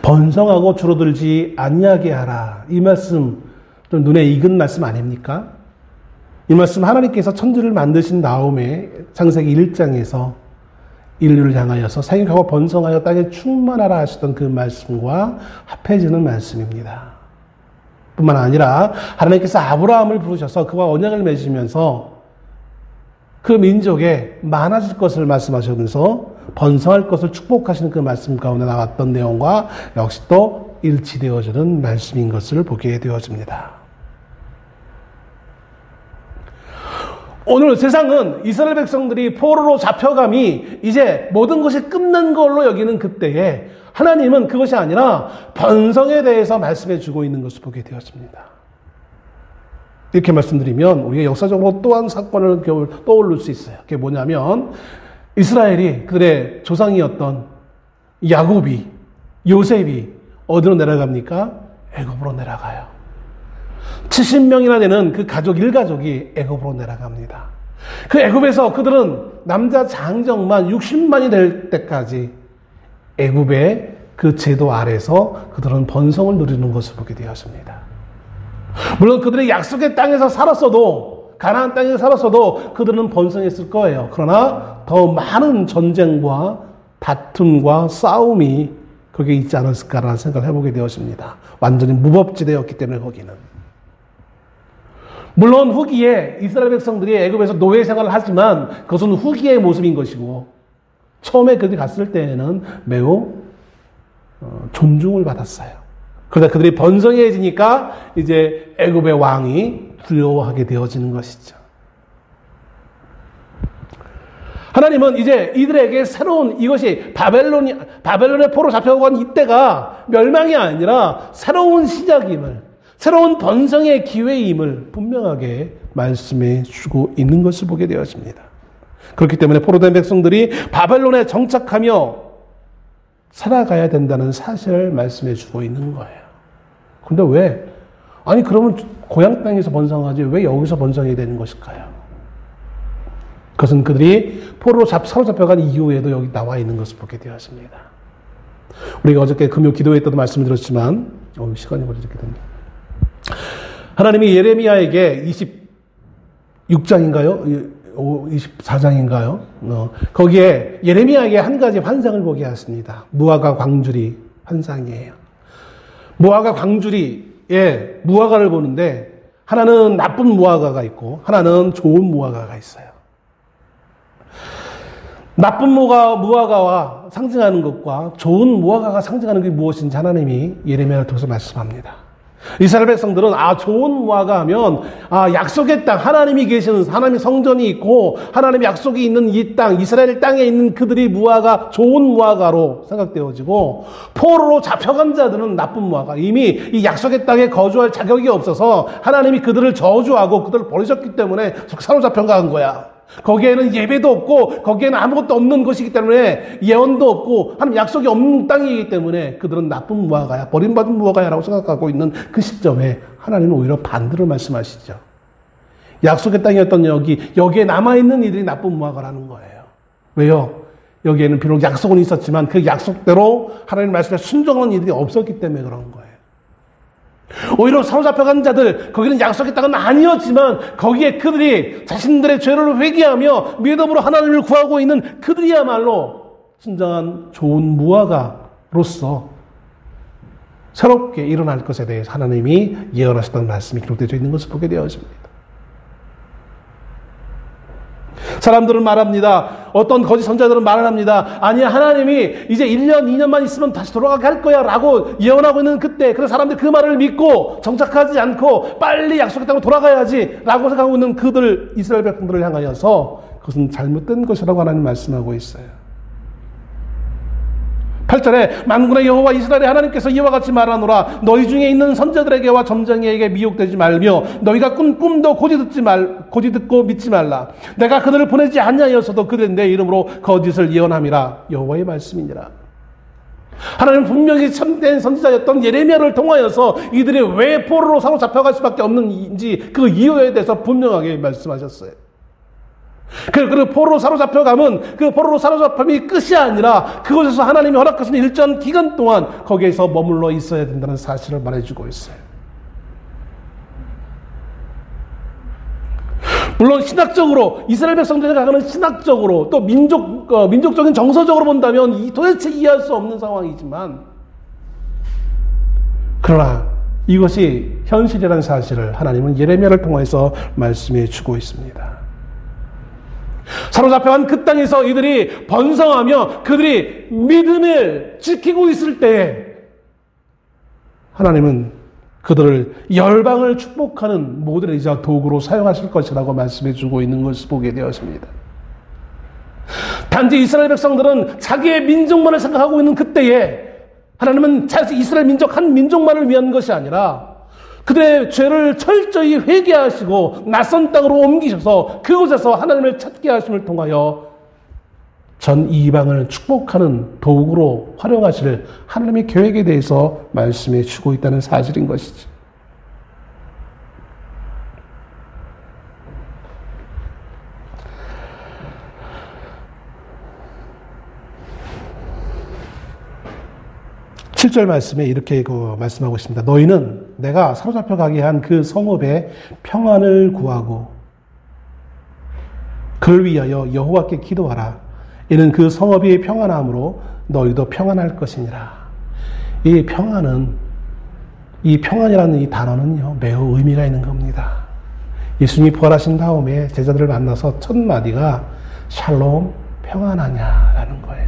번성하고 줄어들지 아니하게 하라, 이 말씀 좀 눈에 익은 말씀 아닙니까? 이 말씀 하나님께서 천지를 만드신 다음에 창세기 1장에서 인류를 향하여서 생육하고 번성하여 땅에 충만하라 하시던 그 말씀과 합해지는 말씀입니다. 뿐만 아니라 하나님께서 아브라함을 부르셔서 그와 언약을 맺으면서 그 민족에 많아질 것을 말씀하시면서 번성할 것을 축복하시는 그 말씀 가운데 나왔던 내용과 역시 또 일치되어지는 말씀인 것을 보게 되어집니다. 오늘 세상은 이스라엘 백성들이 포로로 잡혀감이 이제 모든 것이 끝난 걸로 여기는 그때에 하나님은 그것이 아니라 번성에 대해서 말씀해 주고 있는 것을 보게 되었습니다. 이렇게 말씀드리면 우리가 역사적으로 또 한 사건을 떠올릴 수 있어요. 그게 뭐냐면 이스라엘이 그들의 조상이었던 야곱이, 요셉이 어디로 내려갑니까? 애굽으로 내려가요. 70명이나 되는 그 가족 일가족이 애굽으로 내려갑니다. 그 애굽에서 그들은 남자 장정만 60만이 될 때까지 애굽의 그 제도 아래서 그들은 번성을 누리는 것을 보게 되었습니다. 물론 그들이 약속의 땅에서 살았어도, 가나안 땅에서 살았어도 그들은 번성했을 거예요. 그러나 더 많은 전쟁과 다툼과 싸움이 거기에 있지 않았을까라는 생각을 해보게 되었습니다. 완전히 무법지대였기 때문에 거기는. 물론 후기에 이스라엘 백성들이 애굽에서 노예 생활을 하지만 그것은 후기의 모습인 것이고, 처음에 그들이 갔을 때에는 매우 존중을 받았어요. 그러다 그들이 번성해지니까 이제 애굽의 왕이 두려워하게 되어지는 것이죠. 하나님은 이제 이들에게 새로운, 이것이 바벨론의 포로 잡혀간 이때가 멸망이 아니라 새로운 시작임을, 새로운 번성의 기회임을 분명하게 말씀해 주고 있는 것을 보게 되었습니다. 그렇기 때문에 포로된 백성들이 바벨론에 정착하며 살아가야 된다는 사실을 말씀해 주고 있는 거예요. 근데 왜? 아니 그러면 고향 땅에서 번성하지 왜 여기서 번성해야 되는 것일까요? 그것은 그들이 포로로 사로잡혀간 이후에도 여기 나와 있는 것을 보게 되었습니다. 우리가 어저께 금요 기도회 때도 말씀을 드렸지만 시간이 벌써 이렇게 됩니다. 하나님이 예레미야에게 26장인가요? 24장인가요? 거기에 예레미야에게 한 가지 환상을 보게 하였습니다. 무화과 광주리 환상이에요. 무화과 광주리에 무화과를 보는데 하나는 나쁜 무화과가 있고 하나는 좋은 무화과가 있어요. 나쁜 무화과와 상징하는 것과 좋은 무화과가 상징하는 게 무엇인지 하나님이 예레미야를 통해서 말씀합니다. 이스라엘 백성들은 좋은 무화과 하면 약속의 땅, 하나님이 계시는, 하나님의 성전이 있고 하나님의 약속이 있는 이 땅, 이스라엘 땅에 있는 그들이 무화과, 좋은 무화과로 생각되어지고, 포로로 잡혀간 자들은 나쁜 무화과, 이미 이 약속의 땅에 거주할 자격이 없어서 하나님이 그들을 저주하고 그들을 버리셨기 때문에 사로잡혀간 거야. 거기에는 예배도 없고 거기에는 아무것도 없는 것이기 때문에 예언도 없고 하나님 약속이 없는 땅이기 때문에 그들은 나쁜 무화과야, 버림받은 무화과야라고 생각하고 있는 그 시점에 하나님은 오히려 반대로 말씀하시죠. 약속의 땅이었던 여기에 남아있는 이들이 나쁜 무화과라는 거예요. 왜요? 여기에는 비록 약속은 있었지만 그 약속대로 하나님 말씀에 순종하는 이들이 없었기 때문에 그런 거예요. 오히려 사로잡혀간 자들, 거기는 약속의 땅은 아니었지만 거기에 그들이 자신들의 죄를 회개하며 믿음으로 하나님을 구하고 있는 그들이야말로 진정한 좋은 무화과로서 새롭게 일어날 것에 대해서 하나님이 예언하셨다는 말씀이 기록되어 있는 것을 보게 되어집니다. 사람들은 말합니다. 어떤 거짓 선자들은 말을 합니다. 아니야, 하나님이 이제 1년, 2년만 있으면 다시 돌아가게 할 거야 라고 예언하고 있는 그때, 그래서 사람들이 그 말을 믿고 정착하지 않고 빨리 약속의 땅으로 돌아가야지 라고 생각하고 있는 그들, 이스라엘 백성들을 향하여서 그것은 잘못된 것이라고 하나님 말씀하고 있어요. 8절에 만군의 여호와 이스라엘의 하나님께서 이와 같이 말하노라. 너희 중에 있는 선자들에게와 점쟁이에게 미혹되지 말며 너희가 꾼 꿈도 고지 듣고 믿지 말라. 내가 그들을 보내지 아니하였어도 그들은 내 이름으로 거짓을 예언함이라. 여호와의 말씀이니라. 하나님은 분명히 참된 선지자였던 예레미야를 통하여서 이들이 왜 포로로 사로잡혀갈 수밖에 없는지 그 이유에 대해서 분명하게 말씀하셨어요. 그 포로로 사로잡혀감은 그 포로로 사로잡힘이 끝이 아니라 그곳에서 하나님이 허락하신 일정한 기간 동안 거기에서 머물러 있어야 된다는 사실을 말해주고 있어요. 물론 신학적으로 이스라엘 백성들이 가는 신학적으로 또 민족적인 정서적으로 본다면 도대체 이해할 수 없는 상황이지만, 그러나 이것이 현실이라는 사실을 하나님은 예레미야를 통해서 말씀해 주고 있습니다. 사로잡혀간 그 땅에서 이들이 번성하며 그들이 믿음을 지키고 있을 때에 하나님은 그들을 열방을 축복하는 모델이자 도구로 사용하실 것이라고 말씀해 주고 있는 것을 보게 되었습니다. 단지 이스라엘 백성들은 자기의 민족만을 생각하고 있는 그때에 하나님은 이스라엘 민족 한 민족만을 위한 것이 아니라 그들의 죄를 철저히 회개하시고 낯선 땅으로 옮기셔서 그곳에서 하나님을 찾게 하심을 통하여 전 이방을 축복하는 도구로 활용하실 하나님의 계획에 대해서 말씀해 주고 있다는 사실인 것이죠. 칠 절 말씀에 이렇게 말씀하고 있습니다. 너희는 내가 사로잡혀 가게 한 그 성읍의 평안을 구하고 그를 위하여 여호와께 기도하라. 이는 그 성읍이 평안함으로 너희도 평안할 것이니라. 이 평안이라는 이 단어는요, 매우 의미가 있는 겁니다. 예수님이 부활하신 다음에 제자들을 만나서 첫 마디가 샬롬, 평안하냐라는 거예요.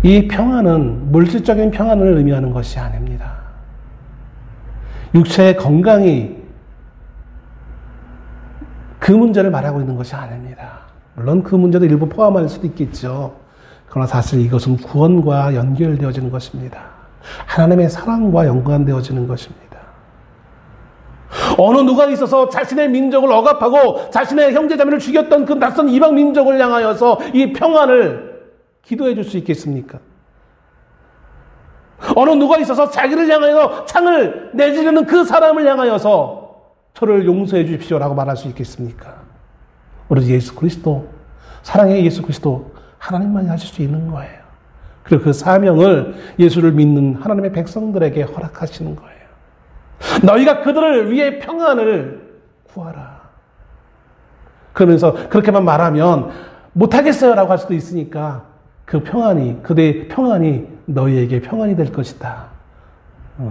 이 평안은 물질적인 평안을 의미하는 것이 아닙니다. 육체의 건강이 그 문제를 말하고 있는 것이 아닙니다. 물론 그 문제도 일부 포함할 수도 있겠죠. 그러나 사실 이것은 구원과 연결되어지는 것입니다. 하나님의 사랑과 연관되어지는 것입니다. 어느 누가 있어서 자신의 민족을 억압하고 자신의 형제자매를 죽였던 그 낯선 이방 민족을 향하여서 이 평안을 기도해 줄 수 있겠습니까? 어느 누가 있어서 자기를 향하여 창을 내지르는 그 사람을 향하여서 저를 용서해 주십시오라고 말할 수 있겠습니까? 오로지 예수 그리스도, 사랑의 예수 그리스도 하나님만이 하실 수 있는 거예요. 그리고 그 사명을 예수를 믿는 하나님의 백성들에게 허락하시는 거예요. 너희가 그들을 위해 평안을 구하라. 그러면서 그렇게만 말하면 못하겠어요 라고 할 수도 있으니까 그 평안이, 그대의 평안이 너희에게 평안이 될 것이다.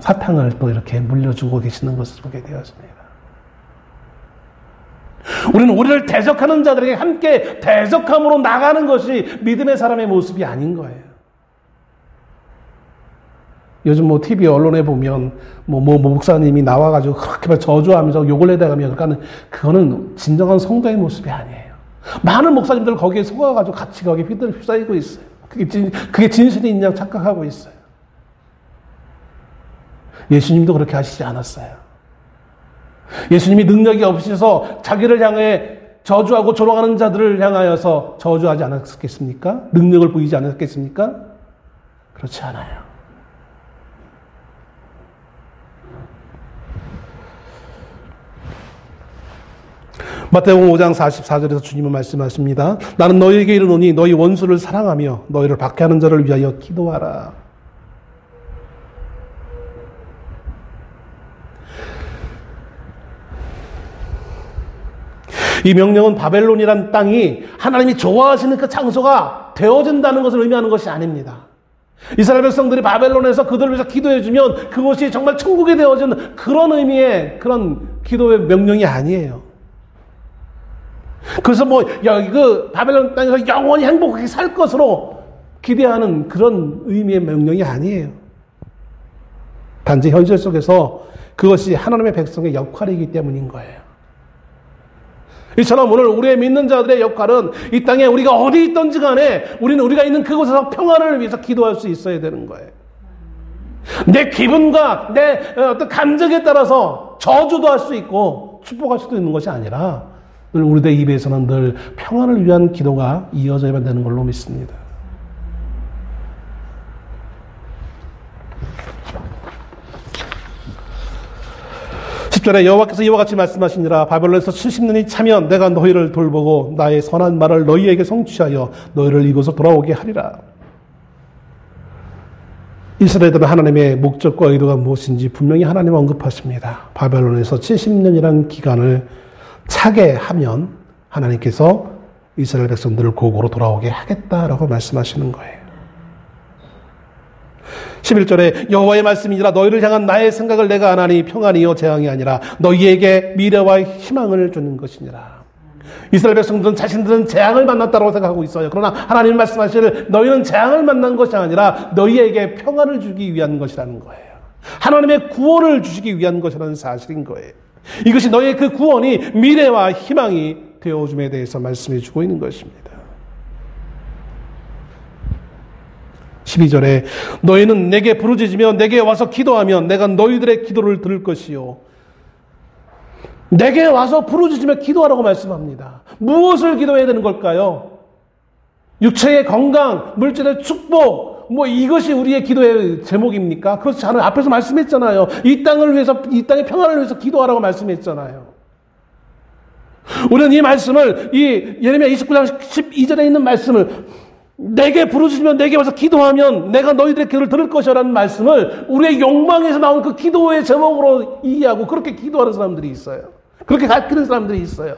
사탕을 또 이렇게 물려주고 계시는 것을 보게 되었습니다. 우리는 우리를 대적하는 자들에게 함께 대적함으로 나가는 것이 믿음의 사람의 모습이 아닌 거예요. 요즘 TV 언론에 보면 목사님이 나와가지고 그렇게 저주하면서 욕을 내다가면 그거는 진정한 성도의 모습이 아니에요. 많은 목사님들 거기에 속아가지고 같이 거기에 휩싸이고 있어요. 그게 진실인 양 착각하고 있어요. 예수님도 그렇게 하시지 않았어요. 예수님이 능력이 없으셔서 자기를 향해 저주하고 조롱하는 자들을 향하여서 저주하지 않았겠습니까? 능력을 보이지 않았겠습니까? 그렇지 않아요. 마태복음 5장 44절에서 주님은 말씀하십니다. 나는 너희에게 이르노니 너희 원수를 사랑하며 너희를 박해하는 자를 위하여 기도하라. 이 명령은 바벨론이란 땅이 하나님이 좋아하시는 그 장소가 되어진다는 것을 의미하는 것이 아닙니다. 이스라엘 백성들이 바벨론에서 그들을 위해서 기도해주면 그것이 정말 천국이 되어지는 그런 의미의 그런 기도의 명령이 아니에요. 그래서 그 바벨론 땅에서 영원히 행복하게 살 것으로 기대하는 그런 의미의 명령이 아니에요. 단지 현실 속에서 그것이 하나님의 백성의 역할이기 때문인 거예요. 이처럼 오늘 우리의 믿는 자들의 역할은 이 땅에 우리가 어디 있든지 간에 우리는 우리가 있는 그곳에서 평안을 위해서 기도할 수 있어야 되는 거예요. 내 기분과 내 어떤 감정에 따라서 저주도 할 수 있고 축복할 수도 있는 것이 아니라 늘 우리들 입에서는 늘 평안을 위한 기도가 이어져야만 되는 걸로 믿습니다. 10절에 여호와께서 이와 같이 말씀하시니라. 바벨론에서 70년이 차면 내가 너희를 돌보고 나의 선한 말을 너희에게 성취하여 너희를 이곳으로 돌아오게 하리라. 이스라엘들은 하나님의 목적과 의도가 무엇인지 분명히 하나님 언급하십니다. 바벨론에서 70년이라는 기간을 차게 하면 하나님께서 이스라엘 백성들을 고국으로 돌아오게 하겠다라고 말씀하시는 거예요. 11절에 여호와의 말씀이니라. 너희를 향한 나의 생각을 내가 아나니 평안이요 재앙이 아니라 너희에게 미래와 희망을 주는 것이니라. 이스라엘 백성들은 자신들은 재앙을 만났다고 생각하고 있어요. 그러나 하나님 말씀하시기를 너희는 재앙을 만난 것이 아니라 너희에게 평안을 주기 위한 것이라는 거예요. 하나님의 구원을 주시기 위한 것이라는 사실인 거예요. 이것이 너희의 그 구원이 미래와 희망이 되어줌에 대해서 말씀해 주고 있는 것입니다. 12절에 너희는 내게 부르짖으며 내게 와서 기도하면 내가 너희들의 기도를 들을 것이요. 내게 와서 부르짖으며 기도하라고 말씀합니다. 무엇을 기도해야 되는 걸까요? 육체의 건강, 물질의 축복, 이것이 우리의 기도의 제목입니까? 그렇지 않아요. 앞에서 말씀했잖아요. 이 땅을 위해서, 이 땅의 평안을 위해서 기도하라고 말씀했잖아요. 우리는 이 말씀을, 이 예레미야 29장 12절에 있는 말씀을, 내게 부르짖으면 내게 와서 기도하면 내가 너희들의 기도를 들을 것이라는 말씀을 우리의 욕망에서 나온 그 기도의 제목으로 이해하고 그렇게 기도하는 사람들이 있어요. 그렇게 가르치는 사람들이 있어요.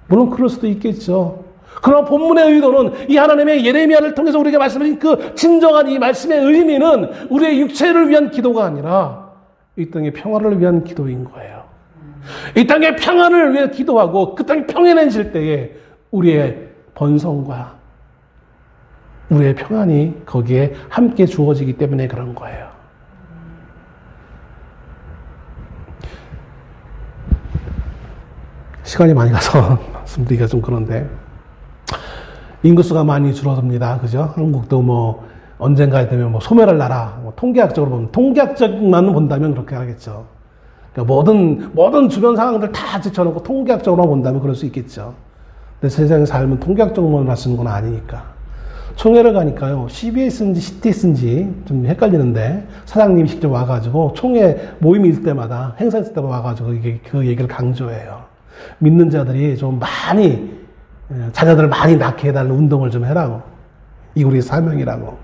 물론 그럴 수도 있겠죠. 그러나 본문의 의도는 이 하나님의 예레미야를 통해서 우리에게 말씀하신 그 진정한 이 말씀의 의미는 우리의 육체를 위한 기도가 아니라 이 땅의 평화를 위한 기도인 거예요. 이 땅의 평안을 위해 기도하고 그 땅이 평안해질 때에 우리의 번성과 우리의 평안이 거기에 함께 주어지기 때문에 그런 거예요. 시간이 많이 가서 말씀드리기가 좀 그런데 인구수가 많이 줄어듭니다. 그죠? 한국도 언젠가 되면 소멸할 나라, 통계학적으로 보면, 통계학적만 본다면 그렇게 하겠죠. 그러니까 모든 주변 상황들 다 제쳐놓고 통계학적으로 본다면 그럴 수 있겠죠. 근데 세상에 살면 통계학적으로만 쓰는 건 아니니까. 총회를 가니까요, CBS인지 CTS인지 좀 헷갈리는데, 사장님이 직접 와가지고, 총회 모임이 있을 때마다, 행사 있을 때마다 와가지고, 그 얘기를 강조해요. 믿는 자들이 좀 자녀들을 많이 낳게 해달라는 운동을 좀 해라고. 이게 우리의 사명이라고.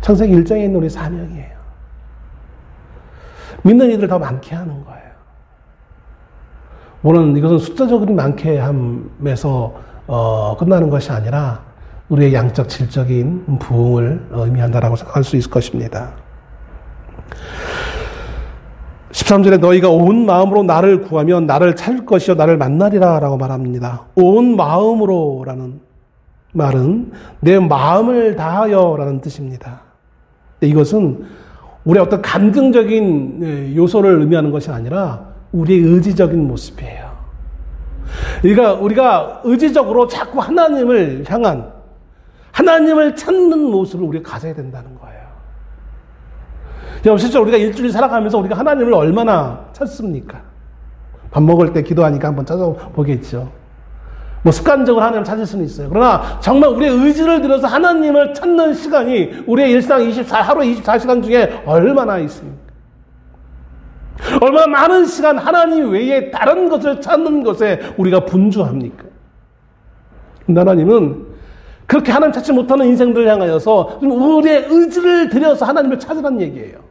창세기 1장에 있는 우리의 사명이에요. 믿는 이들을 더 많게 하는 거예요. 물론 이것은 숫자적으로 많게 함에서 끝나는 것이 아니라 우리의 양적 질적인 부흥을 의미한다라고 생각할 수 있을 것입니다. 13절에 너희가 온 마음으로 나를 구하면 나를 찾을 것이요 나를 만나리라 라고 말합니다. 온 마음으로라는 말은 내 마음을 다하여 라는 뜻입니다. 이것은 우리의 어떤 감정적인 요소를 의미하는 것이 아니라 우리의 의지적인 모습이에요. 그러니까 우리가 의지적으로 자꾸 하나님을 향한, 하나님을 찾는 모습을 우리가 가져야 된다는 거예요. 여러분, 실제로 우리가 일주일 살아가면서 우리가 하나님을 얼마나 찾습니까? 밥 먹을 때 기도하니까 한번 찾아보겠죠. 습관적으로 하나님을 찾을 수는 있어요. 그러나 정말 우리의 의지를 들여서 하나님을 찾는 시간이 우리의 일상 하루 24시간 중에 얼마나 있습니까? 얼마나 많은 시간 하나님 외에 다른 것을 찾는 것에 우리가 분주합니까? 근데 하나님은 그렇게 하나님 찾지 못하는 인생들을 향하여서 우리의 의지를 들여서 하나님을 찾으라는 얘기예요.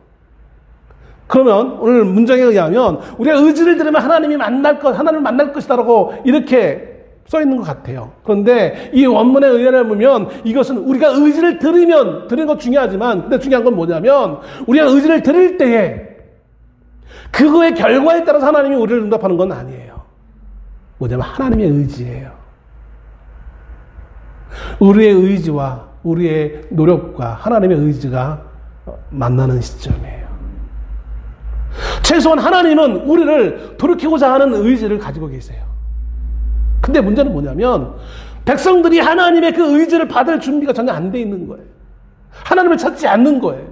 그러면 오늘 문장에 의하면 우리가 의지를 들으면 하나님을 만날 것이다라고 이렇게 써 있는 것 같아요. 그런데 이 원문의 의견을 보면 이것은 우리가 의지를 들으는 것 중요하지만, 근데 중요한 건 뭐냐면 우리가 의지를 들을 때에 그거의 결과에 따라서 하나님이 우리를 응답하는 건 아니에요. 뭐냐면 하나님의 의지예요. 우리의 의지와 우리의 노력과 하나님의 의지가 만나는 시점이에요. 최소한 하나님은 우리를 돌이키고자 하는 의지를 가지고 계세요. 근데 문제는 뭐냐면 백성들이 하나님의 그 의지를 받을 준비가 전혀 안 돼 있는 거예요. 하나님을 찾지 않는 거예요.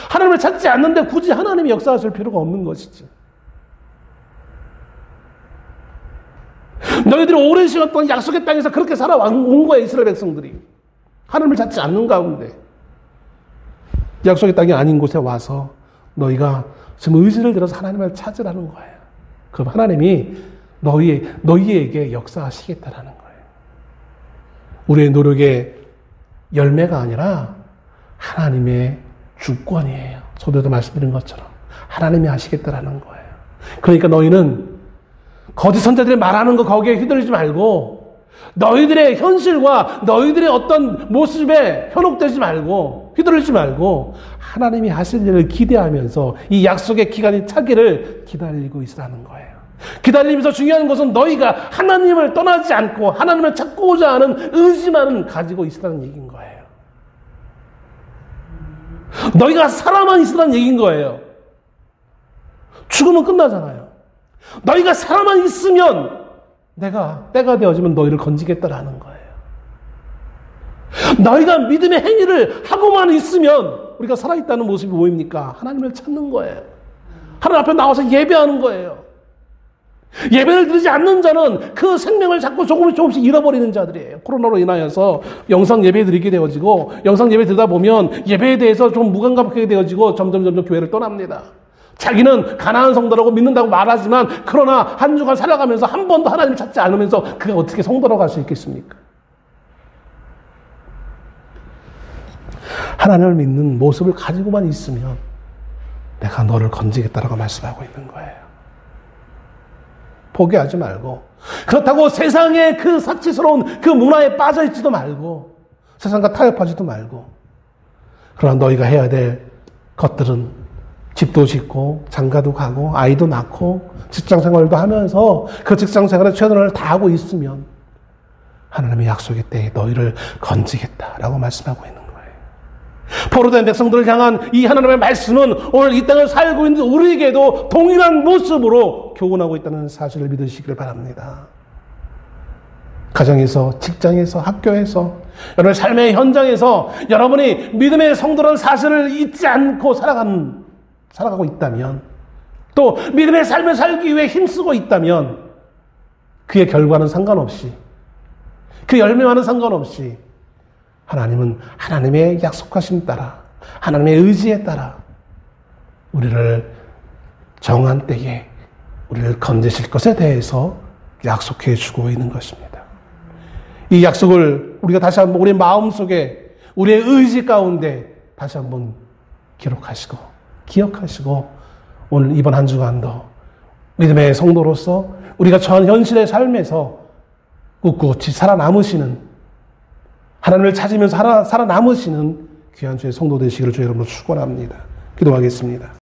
하나님을 찾지 않는데 굳이 하나님이 역사하실 필요가 없는 것이죠. 너희들이 오랜 시간 동안 약속의 땅에서 그렇게 살아온 거예요. 이스라엘 백성들이. 하나님을 찾지 않는 가운데 약속의 땅이 아닌 곳에 와서 너희가 지금 의지를 들어서 하나님을 찾으라는 거예요. 그럼 하나님이 너희에게 역사하시겠다라는 거예요. 우리의 노력의 열매가 아니라 하나님의 주권이에요. 저도 말씀드린 것처럼 하나님이 하시겠다라는 거예요. 그러니까 너희는 거짓 선자들이 말하는 거 거기에 휘둘리지 말고 너희들의 현실과 너희들의 어떤 모습에 현혹되지 말고 휘둘리지 말고 하나님이 하실 일을 기대하면서 이 약속의 기간이 차기를 기다리고 있으라는 거예요. 기다리면서 중요한 것은 너희가 하나님을 떠나지 않고 하나님을 찾고자 하는 의지만은 가지고 있으라는 얘기인 거예요. 너희가 살아만 있으라는 얘기인 거예요. 죽으면 끝나잖아요. 너희가 살아만 있으면 내가 때가 되어지면 너희를 건지겠다라는 거예요. 너희가 믿음의 행위를 하고만 있으면 우리가 살아있다는 모습이 뭐입니까? 하나님을 찾는 거예요. 하나님 앞에 나와서 예배하는 거예요. 예배를 드리지 않는 자는 그 생명을 자꾸 조금씩 잃어버리는 자들이에요. 코로나로 인하여서 영상 예배 드리게 되어지고, 영상 예배 드리다 보면 예배에 대해서 좀 무감각하게 되어지고 점점 교회를 떠납니다. 자기는 가난한 성도라고 믿는다고 말하지만, 그러나 한 주간 살아가면서 한 번도 하나님을 찾지 않으면서 그가 어떻게 성도라고 할 수 있겠습니까? 하나님을 믿는 모습을 가지고만 있으면 내가 너를 건지겠다라고 말씀하고 있는 거예요. 포기하지 말고, 그렇다고 세상의 그 사치스러운 그 문화에 빠져있지도 말고, 세상과 타협하지도 말고, 그러나 너희가 해야 될 것들은 집도 짓고 장가도 가고 아이도 낳고 직장생활도 하면서 그 직장생활에 최선을 다하고 있으면 하나님의 약속의 때에 너희를 건지겠다라고 말씀하고 있는 거예요. 포로된 백성들을 향한 이 하나님의 말씀은 오늘 이 땅을 살고 있는 우리에게도 동일한 모습으로 교훈하고 있다는 사실을 믿으시기를 바랍니다. 가정에서, 직장에서, 학교에서, 여러분의 삶의 현장에서 여러분이 믿음의 성도라는 사실을 잊지 않고 살아가고 있다면, 또 믿음의 삶을 살기 위해 힘쓰고 있다면, 그의 결과는 상관없이, 그 열매와는 상관없이 하나님은 하나님의 약속하심 따라, 하나님의 의지에 따라 우리를 정한 때에 우리를 건지실 것에 대해서 약속해 주고 있는 것입니다. 이 약속을 우리가 다시 한번 우리 마음속에, 우리의 의지 가운데 다시 한번 기록하시고 기억하시고, 오늘 이번 한 주간도 믿음의 성도로서 우리가 전 현실의 삶에서 꿋꿋이 살아남으시는, 하나님을 찾으면서 살아남으시는 귀한 주의 성도 되시기를 주의 이름으로 축원합니다. 기도하겠습니다.